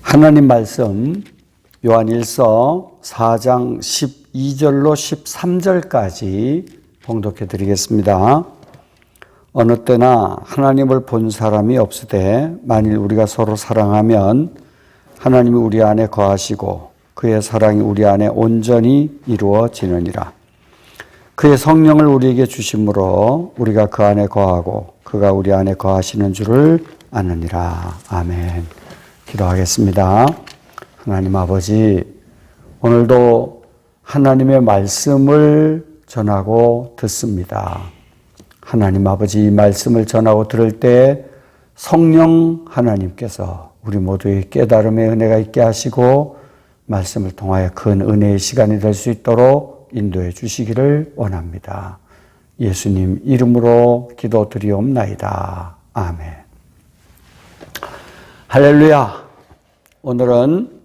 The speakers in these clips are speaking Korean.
하나님 말씀 요한일서 4장 12절로 13절까지 봉독해 드리겠습니다. 어느 때나 하나님을 본 사람이 없으되 만일 우리가 서로 사랑하면 하나님이 우리 안에 거하시고 그의 사랑이 우리 안에 온전히 이루어지느니라. 그의 성령을 우리에게 주심으로 우리가 그 안에 거하고 그가 우리 안에 거하시는 줄을 아느니라. 아멘. 기도하겠습니다. 하나님 아버지, 오늘도 하나님의 말씀을 전하고 듣습니다. 하나님 아버지, 이 말씀을 전하고 들을 때 성령 하나님께서 우리 모두의 깨달음의 은혜가 있게 하시고 말씀을 통하여 큰 은혜의 시간이 될 수 있도록 인도해 주시기를 원합니다. 예수님 이름으로 기도드리옵나이다. 아멘. 할렐루야. 오늘은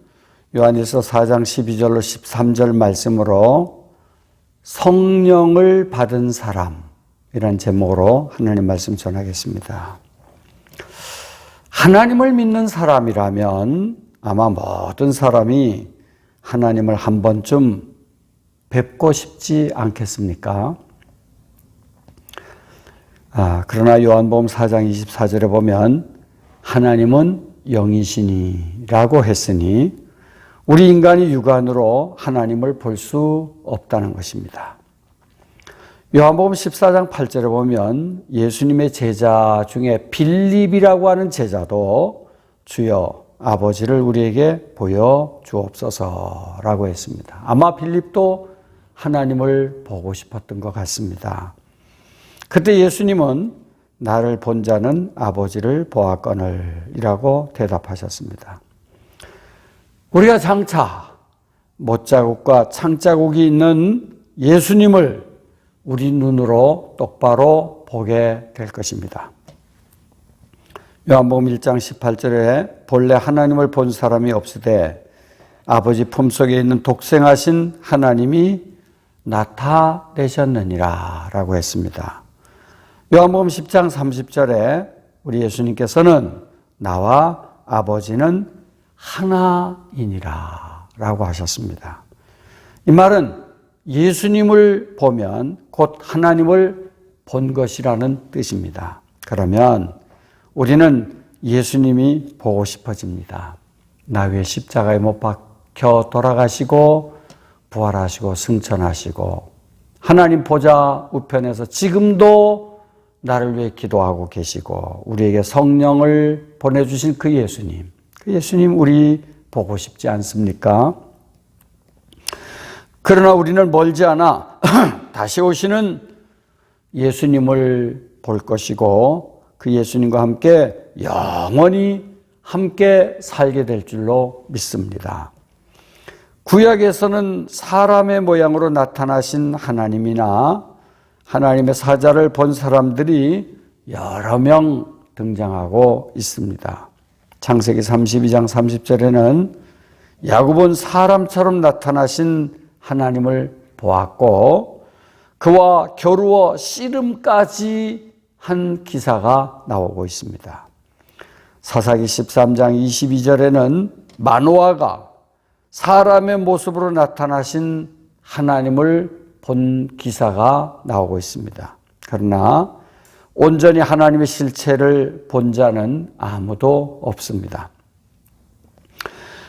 요한일서 4장 12절로 13절 말씀으로 성령을 받은 사람이라는 제목으로 하나님 말씀 전하겠습니다. 하나님을 믿는 사람이라면 아마 모든 사람이 하나님을 한 번쯤 뵙고 싶지 않겠습니까? 그러나 요한복음 4장 24절에 보면 하나님은 영이시니라고 했으니 우리 인간이 육안으로 하나님을 볼 수 없다는 것입니다. 요한복음 14장 8절에 보면 예수님의 제자 중에 빌립이라고 하는 제자도 주여 아버지를 우리에게 보여주옵소서라고 했습니다. 아마 빌립도 하나님을 보고 싶었던 것 같습니다. 그때 예수님은 나를 본 자는 아버지를 보았거늘 이라고 대답하셨습니다. 우리가 장차 못자국과 창자국이 있는 예수님을 우리 눈으로 똑바로 보게 될 것입니다. 요한복음 1장 18절에 본래 하나님을 본 사람이 없으되 아버지 품속에 있는 독생하신 하나님이 나타내셨느니라 라고 했습니다. 요한복음 10장 30절에 우리 예수님께서는 나와 아버지는 하나이니라 라고 하셨습니다. 이 말은 예수님을 보면 곧 하나님을 본 것이라는 뜻입니다. 그러면 우리는 예수님이 보고 싶어집니다. 나 위에 십자가에 못 박혀 돌아가시고 부활하시고 승천하시고 하나님 보좌 우편에서 지금도 나를 위해 기도하고 계시고 우리에게 성령을 보내주신 그 예수님 우리 보고 싶지 않습니까? 그러나 우리는 멀지 않아 다시 오시는 예수님을 볼 것이고 그 예수님과 함께 영원히 함께 살게 될 줄로 믿습니다. 구약에서는 사람의 모양으로 나타나신 하나님이나 하나님의 사자를 본 사람들이 여러 명 등장하고 있습니다. 창세기 32장 30절에는 야곱은 사람처럼 나타나신 하나님을 보았고 그와 겨루어 씨름까지 한 기사가 나오고 있습니다. 사사기 13장 22절에는 마노아가 사람의 모습으로 나타나신 하나님을 본 기사가 나오고 있습니다. 그러나 온전히 하나님의 실체를 본 자는 아무도 없습니다.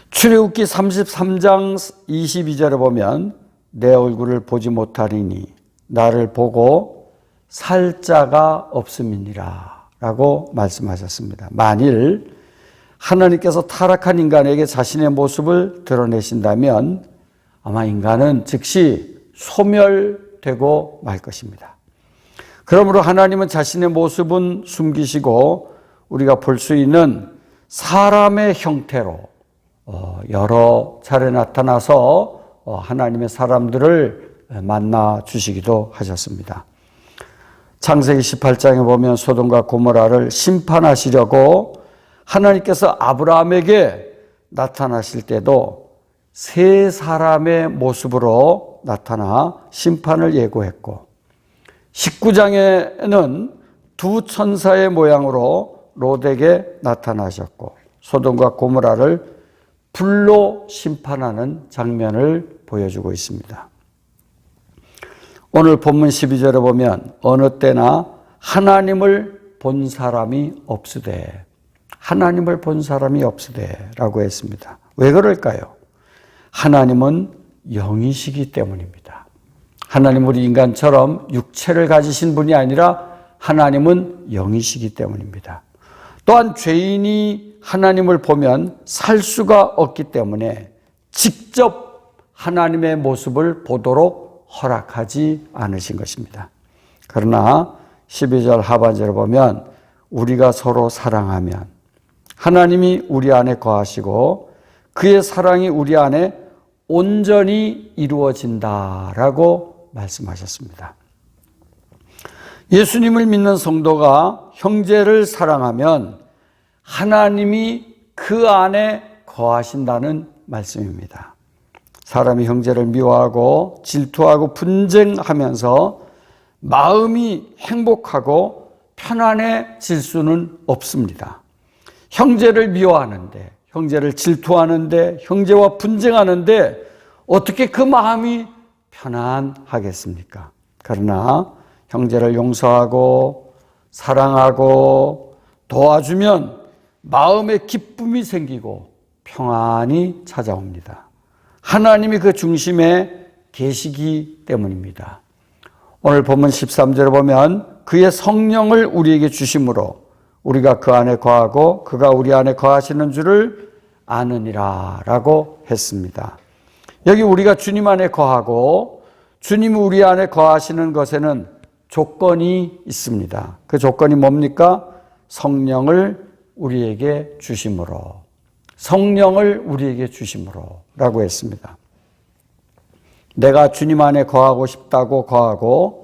출애굽기 33장 22절에 보면 내 얼굴을 보지 못하리니 나를 보고 살 자가 없음이니라 라고 말씀하셨습니다. 만일 하나님께서 타락한 인간에게 자신의 모습을 드러내신다면 아마 인간은 즉시 소멸되고 말 것입니다. 그러므로 하나님은 자신의 모습은 숨기시고 우리가 볼 수 있는 사람의 형태로 여러 차례 나타나서 하나님의 사람들을 만나 주시기도 하셨습니다. 창세기 18장에 보면 소돔과 고모라를 심판하시려고 하나님께서 아브라함에게 나타나실 때도 세 사람의 모습으로 나타나 심판을 예고했고, 19장에는 두 천사의 모양으로 롯에게 나타나셨고, 소돔과 고모라를 불로 심판하는 장면을 보여주고 있습니다. 오늘 본문 12절에 보면 어느 때나 하나님을 본 사람이 없으되, 하나님을 본 사람이 없으되 라고 했습니다. 왜 그럴까요? 하나님은 영이시기 때문입니다. 하나님 우리 인간처럼 육체를 가지신 분이 아니라 하나님은 영이시기 때문입니다. 또한 죄인이 하나님을 보면 살 수가 없기 때문에 직접 하나님의 모습을 보도록 허락하지 않으신 것입니다. 그러나 12절 하반절을 보면 우리가 서로 사랑하면 하나님이 우리 안에 거하시고 그의 사랑이 우리 안에 온전히 이루어진다라고 말씀하셨습니다. 예수님을 믿는 성도가 형제를 사랑하면 하나님이 그 안에 거하신다는 말씀입니다. 사람이 형제를 미워하고 질투하고 분쟁하면서 마음이 행복하고 편안해질 수는 없습니다. 형제를 미워하는데, 형제를 질투하는데, 형제와 분쟁하는데 어떻게 그 마음이 편안하겠습니까? 그러나 형제를 용서하고 사랑하고 도와주면 마음에 기쁨이 생기고 평안이 찾아옵니다. 하나님이 그 중심에 계시기 때문입니다. 오늘 본문 13절에 보면 그의 성령을 우리에게 주심으로 우리가 그 안에 거하고 그가 우리 안에 거하시는 줄을 아느니라 라고 했습니다. 여기 우리가 주님 안에 거하고 주님이 우리 안에 거하시는 것에는 조건이 있습니다. 그 조건이 뭡니까? 성령을 우리에게 주심으로, 성령을 우리에게 주심으로 라고 했습니다. 내가 주님 안에 거하고 싶다고 거하고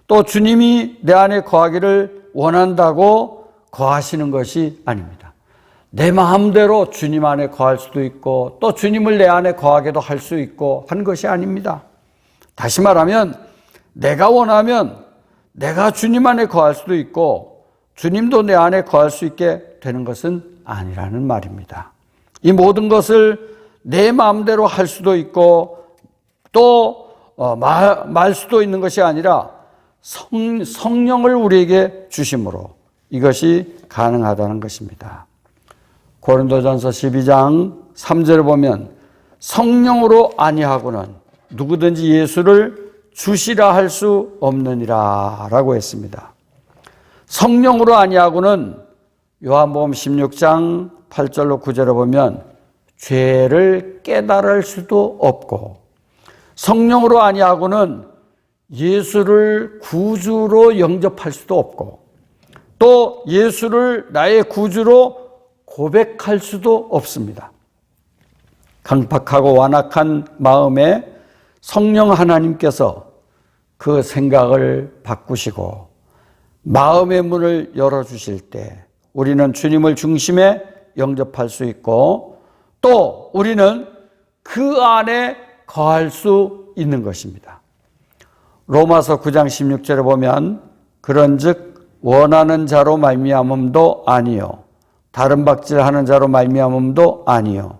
또 주님이 내 안에 거하기를 원한다고 거하시는 것이 아닙니다. 내 마음대로 주님 안에 거할 수도 있고 또 주님을 내 안에 거하게도 할 수 있고 한 것이 아닙니다. 다시 말하면 내가 원하면 내가 주님 안에 거할 수도 있고 주님도 내 안에 거할 수 있게 되는 것은 아니라는 말입니다. 이 모든 것을 내 마음대로 할 수도 있고 또 말 수도 있는 것이 아니라 성령을 우리에게 주심으로 이것이 가능하다는 것입니다. 고린도전서 12장 3절을 보면 성령으로 아니하고는 누구든지 예수를 주시라 할 수 없느니라 라고 했습니다. 성령으로 아니하고는 요한복음 16장 8절로 9절에 보면 죄를 깨달을 수도 없고 성령으로 아니하고는 예수를 구주로 영접할 수도 없고 또 예수를 나의 구주로 고백할 수도 없습니다. 강팍하고 완악한 마음에 성령 하나님께서 그 생각을 바꾸시고 마음의 문을 열어주실 때 우리는 주님을 중심에 영접할 수 있고 또 우리는 그 안에 거할 수 있는 것입니다. 로마서 9장 16절에 보면 그런즉 원하는 자로 말미암음도 아니요 다른 박질하는 자로 말미암음도 아니요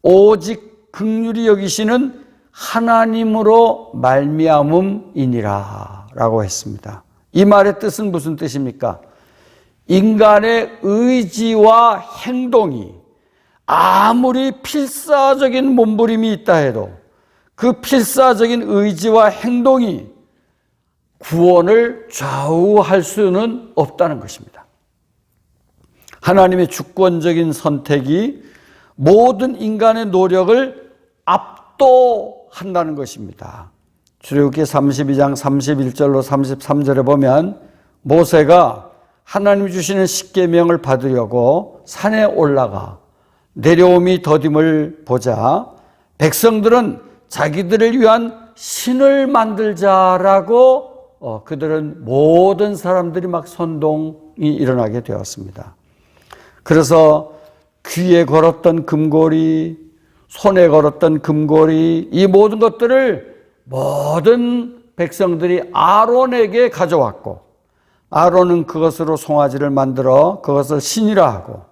오직 긍휼히 여기시는 하나님으로 말미암음이니라 라고 했습니다. 이 말의 뜻은 무슨 뜻입니까? 인간의 의지와 행동이 아무리 필사적인 몸부림이 있다 해도 그 필사적인 의지와 행동이 구원을 좌우할 수는 없다는 것입니다. 하나님의 주권적인 선택이 모든 인간의 노력을 압도한다는 것입니다. 출애굽기 32장 31절로 33절에 보면 모세가 하나님이 주시는 십계명을 받으려고 산에 올라가 내려옴이 더딤을 보자 백성들은 자기들을 위한 신을 만들자라고 그들은 모든 사람들이 막 선동이 일어나게 되었습니다. 그래서 귀에 걸었던 금고리, 손에 걸었던 금고리, 이 모든 것들을 모든 백성들이 아론에게 가져왔고, 아론은 그것으로 송아지를 만들어 그것을 신이라 하고,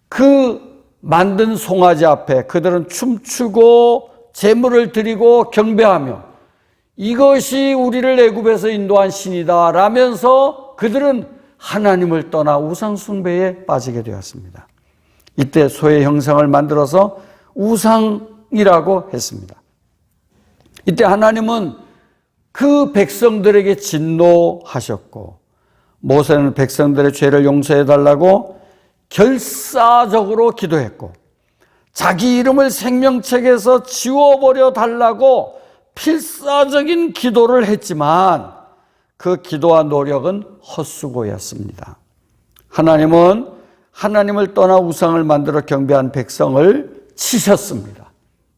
그 만든 송아지 앞에 그들은 춤추고 제물을 드리고 경배하며 이것이 우리를 애굽에서 인도한 신이다 라면서 그들은 하나님을 떠나 우상 숭배에 빠지게 되었습니다. 이때 소의 형상을 만들어서 우상이라고 했습니다. 이때 하나님은 그 백성들에게 진노하셨고, 모세는 백성들의 죄를 용서해 달라고 결사적으로 기도했고, 자기 이름을 생명책에서 지워버려 달라고 필사적인 기도를 했지만 그 기도와 노력은 헛수고였습니다. 하나님은 하나님을 떠나 우상을 만들어 경배한 백성을 치셨습니다.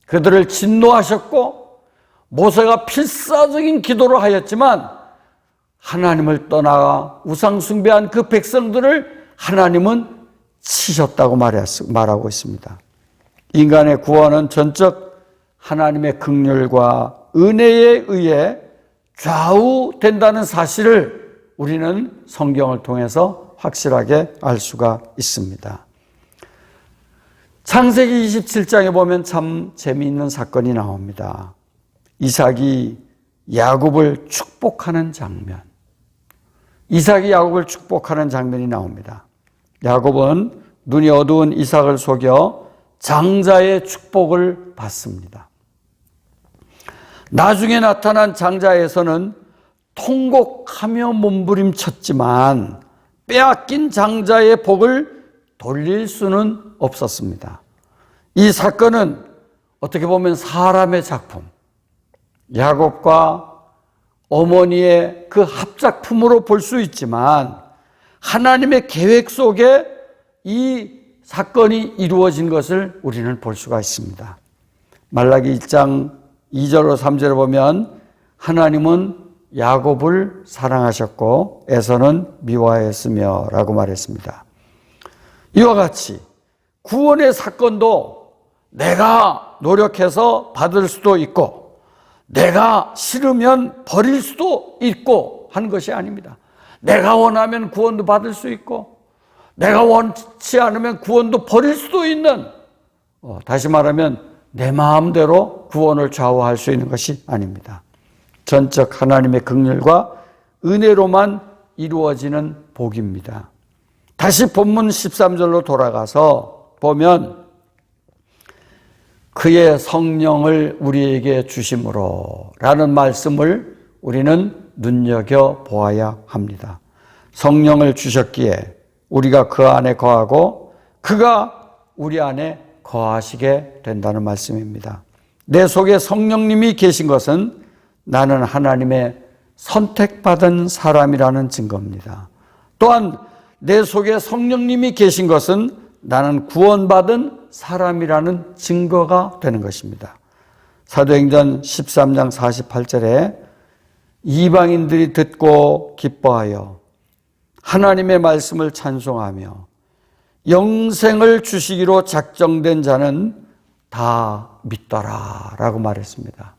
그들을 진노하셨고, 모세가 필사적인 기도를 하였지만 하나님을 떠나 우상 숭배한 그 백성들을 하나님은 치셨다고 말하고 있습니다. 인간의 구원은 전적 하나님의 긍휼과 은혜에 의해 좌우된다는 사실을 우리는 성경을 통해서 확실하게 알 수가 있습니다. 창세기 27장에 보면 참 재미있는 사건이 나옵니다. 이삭이 야곱을 축복하는 장면. 이삭이 야곱을 축복하는 장면이 나옵니다. 야곱은 눈이 어두운 이삭을 속여 장자의 축복을 받습니다. 나중에 나타난 장자에서는 통곡하며 몸부림쳤지만 빼앗긴 장자의 복을 돌릴 수는 없었습니다. 이 사건은 어떻게 보면 사람의 작품, 야곱과 어머니의 그 합작품으로 볼 수 있지만 하나님의 계획 속에 이 사건이 이루어진 것을 우리는 볼 수가 있습니다. 말라기 1장 2절로 3절을 보면 하나님은 야곱을 사랑하셨고 에서는 미워하였으며 라고 말했습니다. 이와 같이 구원의 사건도 내가 노력해서 받을 수도 있고 내가 싫으면 버릴 수도 있고 하는 것이 아닙니다. 내가 원하면 구원도 받을 수 있고 내가 원치 않으면 구원도 버릴 수도 있는, 다시 말하면 내 마음대로 구원을 좌우할 수 있는 것이 아닙니다. 전적 하나님의 긍휼과 은혜로만 이루어지는 복입니다. 다시 본문 13절로 돌아가서 보면 그의 성령을 우리에게 주심으로 라는 말씀을 우리는 눈여겨보아야 합니다. 성령을 주셨기에 우리가 그 안에 거하고 그가 우리 안에 거하시게 된다는 말씀입니다. 내 속에 성령님이 계신 것은 나는 하나님의 선택받은 사람이라는 증거입니다. 또한 내 속에 성령님이 계신 것은 나는 구원받은 사람이라는 증거가 되는 것입니다. 사도행전 13장 48절에 이방인들이 듣고 기뻐하여 하나님의 말씀을 찬송하며 영생을 주시기로 작정된 자는 다 믿더라 라고 말했습니다.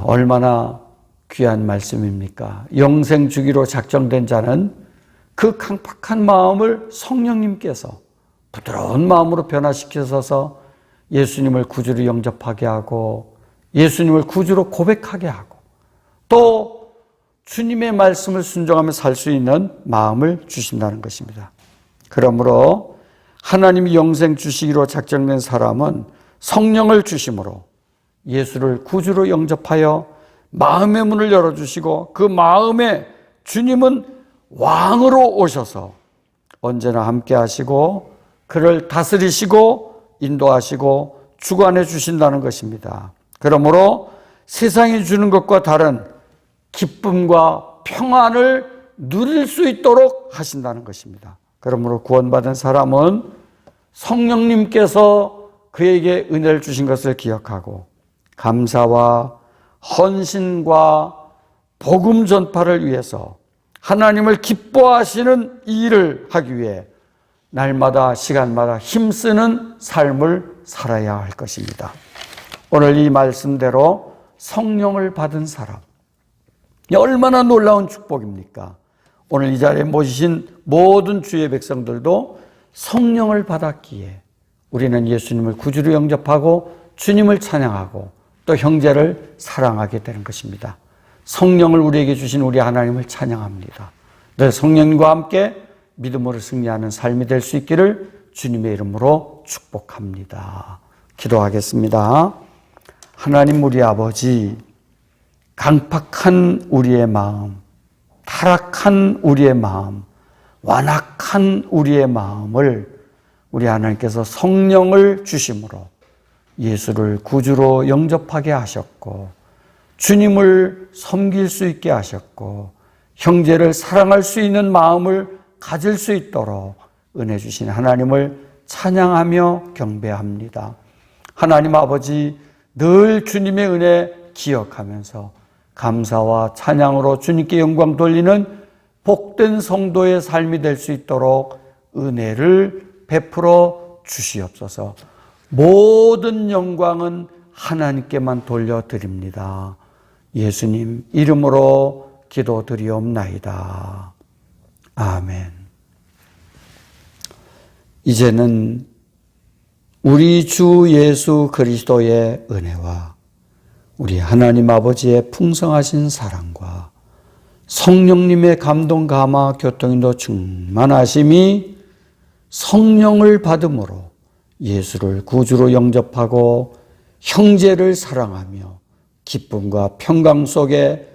얼마나 귀한 말씀입니까? 영생 주기로 작정된 자는 그 강팍한 마음을 성령님께서 부드러운 마음으로 변화시키셔서 예수님을 구주로 영접하게 하고 예수님을 구주로 고백하게 하고 또 주님의 말씀을 순종하며 살 수 있는 마음을 주신다는 것입니다. 그러므로 하나님이 영생 주시기로 작정된 사람은 성령을 주심으로 예수를 구주로 영접하여 마음의 문을 열어주시고 그 마음에 주님은 왕으로 오셔서 언제나 함께 하시고 그를 다스리시고 인도하시고 주관해 주신다는 것입니다. 그러므로 세상이 주는 것과 다른 기쁨과 평안을 누릴 수 있도록 하신다는 것입니다. 그러므로 구원받은 사람은 성령님께서 그에게 은혜를 주신 것을 기억하고 감사와 헌신과 복음 전파를 위해서 하나님을 기뻐하시는 일을 하기 위해 날마다 시간마다 힘쓰는 삶을 살아야 할 것입니다. 오늘 이 말씀대로 성령을 받은 사람, 얼마나 놀라운 축복입니까? 오늘 이 자리에 모이신 모든 주의 백성들도 성령을 받았기에 우리는 예수님을 구주로 영접하고 주님을 찬양하고 또 형제를 사랑하게 되는 것입니다. 성령을 우리에게 주신 우리 하나님을 찬양합니다. 늘 성령과 함께 믿음으로 승리하는 삶이 될 수 있기를 주님의 이름으로 축복합니다. 기도하겠습니다. 하나님 우리 아버지, 강팍한 우리의 마음, 타락한 우리의 마음, 완악한 우리의 마음을 우리 하나님께서 성령을 주심으로 예수를 구주로 영접하게 하셨고 주님을 섬길 수 있게 하셨고 형제를 사랑할 수 있는 마음을 가질 수 있도록 은혜 주신 하나님을 찬양하며 경배합니다. 하나님 아버지, 늘 주님의 은혜 기억하면서 감사와 찬양으로 주님께 영광 돌리는 복된 성도의 삶이 될 수 있도록 은혜를 베풀어 주시옵소서. 모든 영광은 하나님께만 돌려드립니다. 예수님 이름으로 기도드리옵나이다. 아멘. 이제는 우리 주 예수 그리스도의 은혜와 우리 하나님 아버지의 풍성하신 사랑과 성령님의 감동 감화 교통인도 충만하심이 성령을 받음으로 예수를 구주로 영접하고 형제를 사랑하며 기쁨과 평강 속에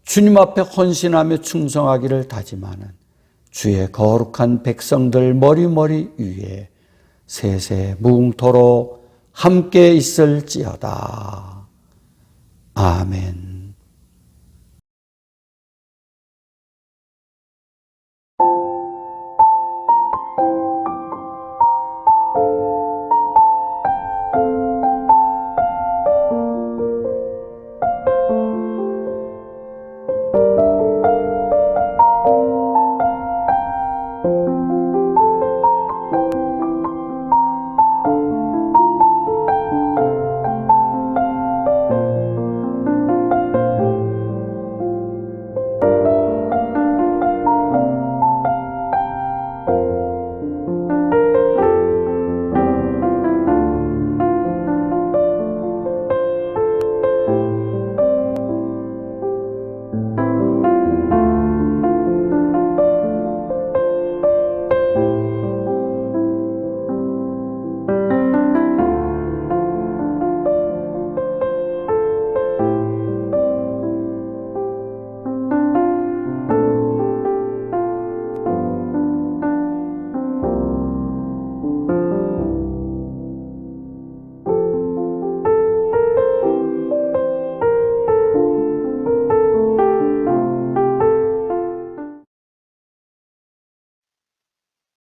주님 앞에 헌신하며 충성하기를 다짐하는 주의 거룩한 백성들 머리머리 위에 세세 무궁토록 함께 있을지어다. 아멘.